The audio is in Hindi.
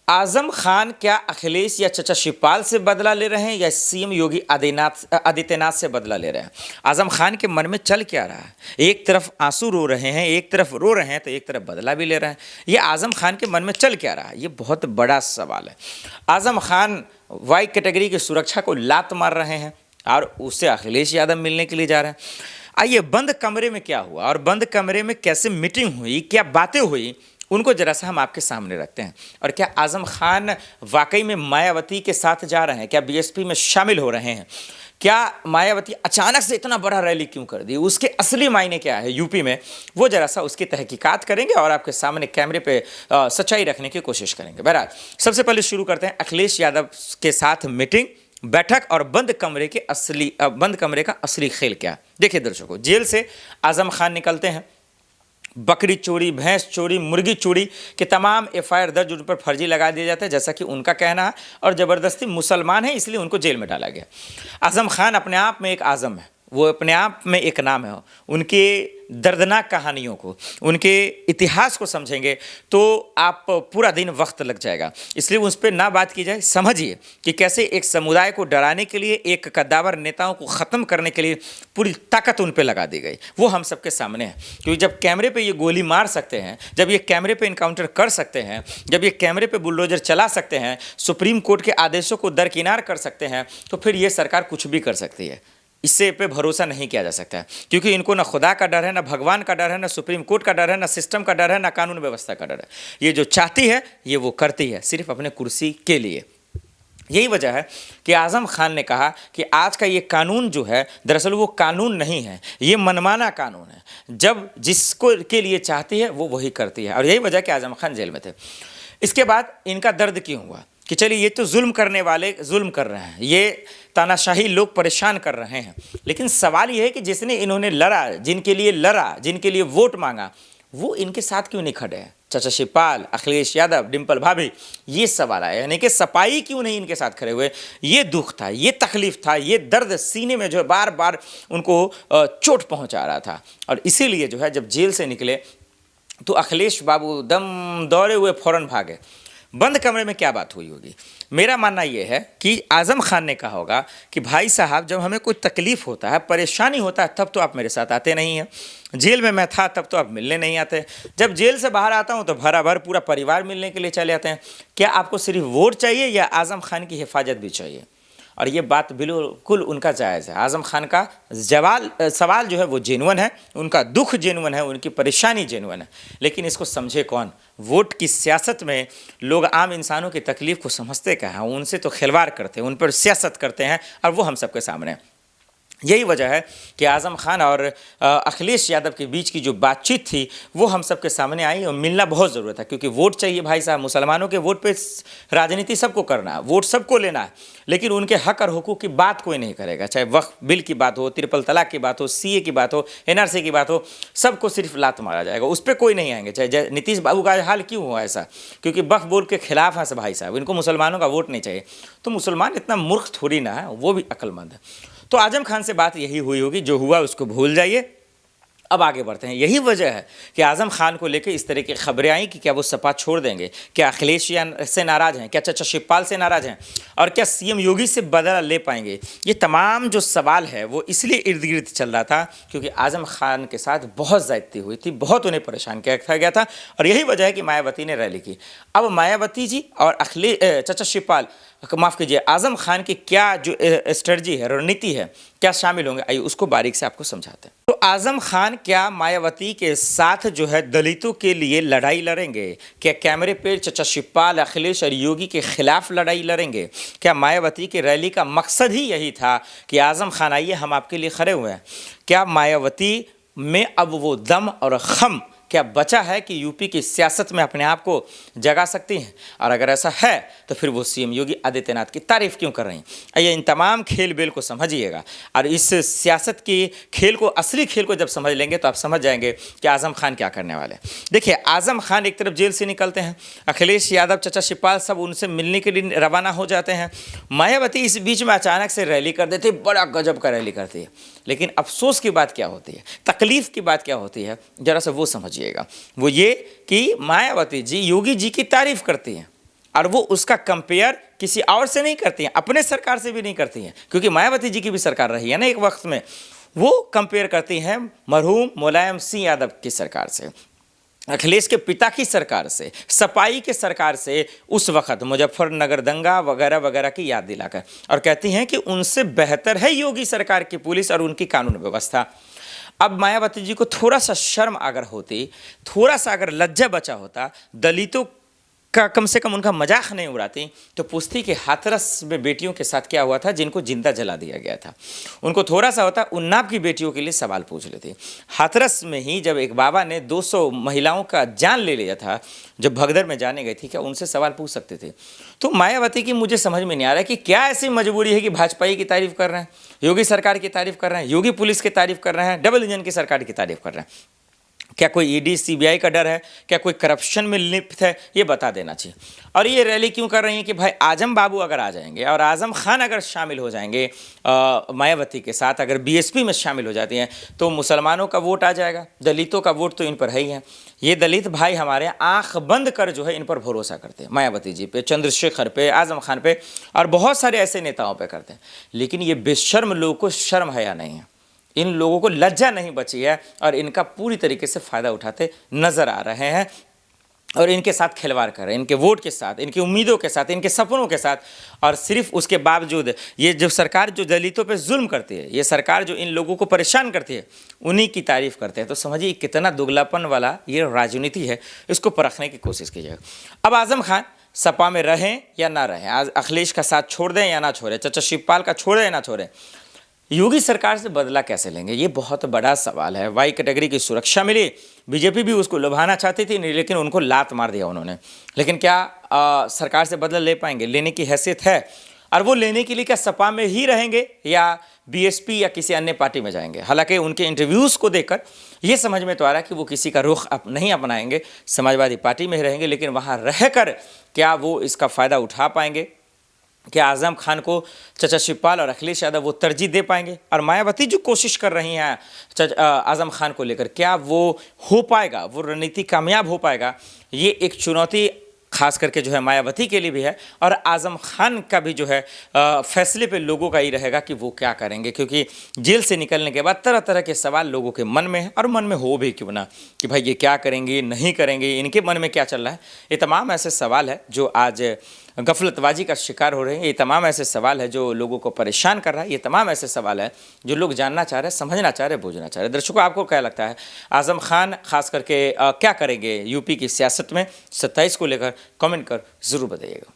आजम खान क्या अखिलेश या चचा शिवपाल से बदला ले रहे हैं या सीएम योगी आदित्यनाथ से बदला ले रहे हैं? आजम खान के मन में चल क्या रहा है? एक तरफ आंसू रो रहे हैं, एक तरफ रो रहे हैं, तो एक तरफ बदला भी ले रहे हैं। ये आजम खान के मन में चल क्या रहा है? ये बहुत बड़ा सवाल है। आजम खान वाई कैटेगरी की सुरक्षा को लात मार रहे हैं और उससे अखिलेश यादव मिलने के लिए जा रहे हैं। आइए, बंद कमरे में क्या हुआ और बंद कमरे में कैसे मीटिंग हुई, क्या बातें हुई, उनको जरा सा हम आपके सामने रखते हैं। और क्या आजम खान वाकई में मायावती के साथ जा रहे हैं? क्या बीएसपी में शामिल हो रहे हैं? क्या मायावती अचानक से इतना बड़ा रैली क्यों कर दी? उसके असली मायने क्या है यूपी में? वो जरा सा उसकी तहकीकात करेंगे और आपके सामने कैमरे पे सच्चाई रखने की कोशिश करेंगे। बहरहाल, सबसे पहले शुरू करते हैं अखिलेश यादव के साथ मीटिंग, बैठक और बंद कमरे का असली खेल क्या। देखिए दर्शकों, जेल से आजम खान निकलते हैं। बकरी चोरी, भैंस चोरी, मुर्गी चोरी के तमाम एफआईआर दर्ज उन पर फर्जी लगा दिया जाता है, जैसा कि उनका कहना है, और ज़बरदस्ती मुसलमान है इसलिए उनको जेल में डाला गया। आजम खान अपने आप में एक आज़म है, वो अपने आप में एक नाम है। उनके दर्दनाक कहानियों को, उनके इतिहास को समझेंगे तो आप पूरा दिन वक्त लग जाएगा, इसलिए उस पर ना बात की जाए। समझिए कि कैसे एक समुदाय को डराने के लिए, एक कद्दावर नेताओं को ख़त्म करने के लिए पूरी ताकत उन पर लगा दी गई। वो हम सबके सामने है, क्योंकि जब कैमरे पे ये गोली मार सकते हैं, जब ये कैमरे पे इनकाउंटर कर सकते हैं, जब ये कैमरे पे बुलडोजर चला सकते हैं, सुप्रीम कोर्ट के आदेशों को दरकिनार कर सकते हैं, तो फिर ये सरकार कुछ भी कर सकती है। इससे पे भरोसा नहीं किया जा सकता है, क्योंकि इनको ना खुदा का डर है, ना भगवान का डर है, ना सुप्रीम कोर्ट का डर है, ना सिस्टम का डर है, ना कानून व्यवस्था का डर है। ये जो चाहती है ये वो करती है, सिर्फ अपने कुर्सी के लिए। यही वजह है कि आजम खान ने कहा कि आज का ये कानून जो है दरअसल वो कानून नहीं है, ये मनमाना कानून है। जब जिसको के लिए चाहती है वो वही करती है, और यही वजह कि आजम खान जेल में थे। इसके बाद इनका दर्द क्यों हुआ कि चलिए ये तो जुल्म करने वाले जुल्म कर रहे हैं, ये तानाशाही लोग परेशान कर रहे हैं, लेकिन सवाल ये है कि जिसने इन्होंने लड़ा, जिनके लिए लड़ा, जिनके लिए वोट मांगा, वो इनके साथ क्यों नहीं खड़े हैं? चचा शिवपाल, अखिलेश यादव, डिम्पल भाभी, ये सवाल आया, यानी कि सपाई क्यों नहीं इनके साथ खड़े हुए? ये दुख था, ये तकलीफ था, ये दर्द सीने में जो है बार बार उनको चोट पहुंचा रहा था। और इसीलिए जो है जब जेल से निकले तो अखिलेश बाबू दम दौड़े हुए फौरन भागे। बंद कमरे में क्या बात हुई होगी? मेरा मानना यह है कि आजम खान ने कहा होगा कि भाई साहब, जब हमें कोई तकलीफ़ होता है, परेशानी होता है, तब तो आप मेरे साथ आते नहीं हैं। जेल में मैं था तब तो आप मिलने नहीं आते। जब जेल से बाहर आता हूं तो भरा भर पूरा परिवार मिलने के लिए चले आते हैं। क्या आपको सिर्फ वोट चाहिए या आजम खान की हिफाजत भी चाहिए? और ये बात बिल्कुल उनका जायज़ है। आजम खान का सवाल जो है वो जेन्युइन है, उनका दुख जेन्युइन है, उनकी परेशानी जेन्युइन है, लेकिन इसको समझे कौन? वोट की सियासत में लोग आम इंसानों की तकलीफ़ को समझते क्या हैं? उनसे तो खिलवाड़ करते हैं, उन पर सियासत करते हैं, और वो हम सबके सामने है। यही वजह है कि आजम खान और अखिलेश यादव के बीच की जो बातचीत थी वो हम सबके सामने आई, और मिलना बहुत ज़रूरत है, क्योंकि वोट चाहिए भाई साहब। मुसलमानों के वोट पे राजनीति सबको करना है, वोट सबको लेना है, लेकिन उनके हक और हुकूक की बात कोई नहीं करेगा। चाहे वक्फ बिल की बात हो, ट्रिपल तलाक की बात हो, सीए की बात हो, एनआरसी की बात हो, सबको सिर्फ लात मारा जाएगा, उस पर कोई नहीं आएंगे। चाहे नीतीश बाबू का हाल क्यों हुआ ऐसा? क्योंकि वक्फ बोर्ड के खिलाफ है भाई साहब, इनको मुसलमानों का वोट नहीं चाहिए। तो मुसलमान इतना मूर्ख थोड़ी ना है, वो भी अक्लमंद है। तो आजम खान से बात यही हुई होगी, जो हुआ उसको भूल जाइए, अब आगे बढ़ते हैं। यही वजह है कि आजम खान को लेकर इस तरह की खबरें आई कि क्या वो सपा छोड़ देंगे, क्या अखिलेश से नाराज़ हैं, क्या चचा शिवपाल से नाराज़ हैं, और क्या सीएम योगी से बदला ले पाएंगे। ये तमाम जो सवाल है वो इसलिए इर्द गिर्द चल रहा था क्योंकि आजम खान के साथ बहुत ज़्यादती हुई थी, बहुत उन्हें परेशान किया गया था, और यही वजह है कि मायावती ने रैली की। अब मायावती जी और चचा शिवपाल, माफ़ कीजिए, आजम खान की क्या जो स्ट्रेटजी है, रणनीति है, क्या शामिल होंगे, आइए उसको बारीक से आपको समझाते हैं। तो आजम खान क्या मायावती के साथ जो है दलितों के लिए लड़ाई लड़ेंगे? क्या कैमरे पे चचा शिवपाल, अखिलेश और योगी के खिलाफ लड़ाई लड़ेंगे? क्या मायावती की रैली का मकसद ही यही था कि आजम खान आइए हम आपके लिए खड़े हुए हैं? क्या मायावती में अब वो दम और खम क्या बचा है कि यूपी की सियासत में अपने आप को जगा सकती हैं? और अगर ऐसा है तो फिर वो सीएम योगी आदित्यनाथ की तारीफ क्यों कर रही हैं? आइए इन तमाम खेल बेल को समझिएगा, और इस सियासत की खेल को, असली खेल को जब समझ लेंगे तो आप समझ जाएंगे कि आजम खान क्या करने वाले हैं। देखिए, आजम खान एक तरफ जेल से निकलते हैं, अखिलेश यादव, चचा शिवपाल सब उनसे मिलने के लिए रवाना हो जाते हैं। मायावती इस बीच में अचानक से रैली कर देती है, बड़ा गजब का रैली करती है, लेकिन अफसोस की बात क्या होती है, तकलीफ़ की बात क्या होती है, जरा सा वो समझिएगा। वो ये कि मायावती जी योगी जी की तारीफ करती हैं, और वो उसका कंपेयर किसी और से नहीं करती हैं, अपने सरकार से भी नहीं करती हैं, क्योंकि मायावती जी की भी सरकार रही है ना एक वक्त में। वो कंपेयर करती हैं मरहूम मुलायम सिंह यादव की सरकार से, अखिलेश के पिता की सरकार से, सपाई के सरकार से, उस वक्त मुजफ्फरनगर दंगा वगैरह वगैरह की याद दिलाकर, और कहती हैं कि उनसे बेहतर है योगी सरकार की पुलिस और उनकी कानून व्यवस्था। अब मायावती जी को थोड़ा सा शर्म अगर होती, थोड़ा सा अगर लज्जा बचा होता, दलितों का कम से कम उनका मजाक नहीं उड़ाती, तो पूछती कि हाथरस में बेटियों के साथ क्या हुआ था जिनको जिंदा जला दिया गया था। उनको थोड़ा सा होता, उन्नाव की बेटियों के लिए सवाल पूछ लेती। हाथरस में ही जब एक बाबा ने 200 महिलाओं का जान ले लिया था, जब भगदड़ में जाने गई थी, क्या उनसे सवाल पूछ सकते थे? तो मायावती की मुझे समझ में नहीं आ रहा है कि क्या ऐसी मजबूरी है कि भाजपा की तारीफ कर रहे हैं, योगी सरकार की तारीफ कर रहे हैं, योगी पुलिस की तारीफ कर रहे हैं, डबल इंजन की सरकार की तारीफ कर रहे हैं। क्या कोई ईडी सीबीआई का डर है? क्या कोई करप्शन में लिप्त है? ये बता देना चाहिए। और ये रैली क्यों कर रही है कि भाई आजम बाबू अगर आ जाएंगे और आजम खान अगर शामिल हो जाएंगे मायावती के साथ, अगर बीएसपी में शामिल हो जाती हैं, तो मुसलमानों का वोट आ जाएगा, दलितों का वोट तो इन पर है ही है। ये दलित भाई हमारे आंख बंद कर जो है इन पर भरोसा करते हैं, मायावती जी पे, चंद्रशेखर पे, आजम खान पे और बहुत सारे ऐसे नेताओं पे करते हैं। लेकिन ये बेशर्म लोगों को शर्म है या नहीं है? इन लोगों को लज्जा नहीं बची है और इनका पूरी तरीके से फ़ायदा उठाते नज़र आ रहे हैं और इनके साथ खिलवाड़ कर रहे हैं, इनके वोट के साथ, इनकी उम्मीदों के साथ, इनके सपनों के साथ। और सिर्फ उसके बावजूद ये जो सरकार जो दलितों पे जुल्म करती है, ये सरकार जो इन लोगों को परेशान करती है, उन्हीं की तारीफ करते हैं। तो समझिए कितना दुगलापन वाला ये राजनीति है, इसको परखने की कोशिश कीजिएगा। अब आजम खान सपा में रहें या ना रहें, आज अखिलेश का साथ छोड़ दें या ना छोड़ें, चाचा शिवपाल का छोड़ें या ना छोड़ें, योगी सरकार से बदला कैसे लेंगे, ये बहुत बड़ा सवाल है। वाई कैटेगरी की सुरक्षा मिली, बीजेपी भी उसको लुभाना चाहती थी, लेकिन उनको लात मार दिया उन्होंने। लेकिन क्या सरकार से बदला ले पाएंगे? लेने की हैसियत है? और वो लेने के लिए क्या सपा में ही रहेंगे या बीएसपी या किसी अन्य पार्टी में जाएंगे? हालांकि उनके इंटरव्यूज़ को देखकर ये समझ में तो आ रहा है कि वो किसी का रुख नहीं अपनाएंगे, समाजवादी पार्टी में ही रहेंगे। लेकिन वहाँ रहकर क्या वो इसका फ़ायदा उठा पाएंगे? क्या आजम खान को चाचा शिवपाल और अखिलेश यादव वो तरजीह दे पाएंगे? और मायावती जो कोशिश कर रही हैं आजम खान को लेकर, क्या वो हो पाएगा, वो रणनीति कामयाब हो पाएगा? ये एक चुनौती खास करके जो है मायावती के लिए भी है और आजम खान का भी जो है फैसले पे लोगों का ही रहेगा कि वो क्या करेंगे, क्योंकि जेल से निकलने के बाद तरह तरह के सवाल लोगों के मन में है और मन में हो भी क्यों ना कि भाई ये क्या करेंगे, नहीं करेंगे, इनके मन में क्या चल रहा है। ये तमाम ऐसे सवाल है जो आज गफलतबाजी का शिकार हो रहे हैं। ये तमाम ऐसे सवाल है जो लोगों को परेशान कर रहा है। ये तमाम ऐसे सवाल है जो लोग जानना चाह रहे हैं, समझना चाह रहे हैं, बूझना चाह रहे हैं। दर्शकों, आपको क्या लगता है आजम खान खास करके क्या करेंगे यूपी की सियासत में 27 को लेकर? कमेंट कर ज़रूर बताइएगा।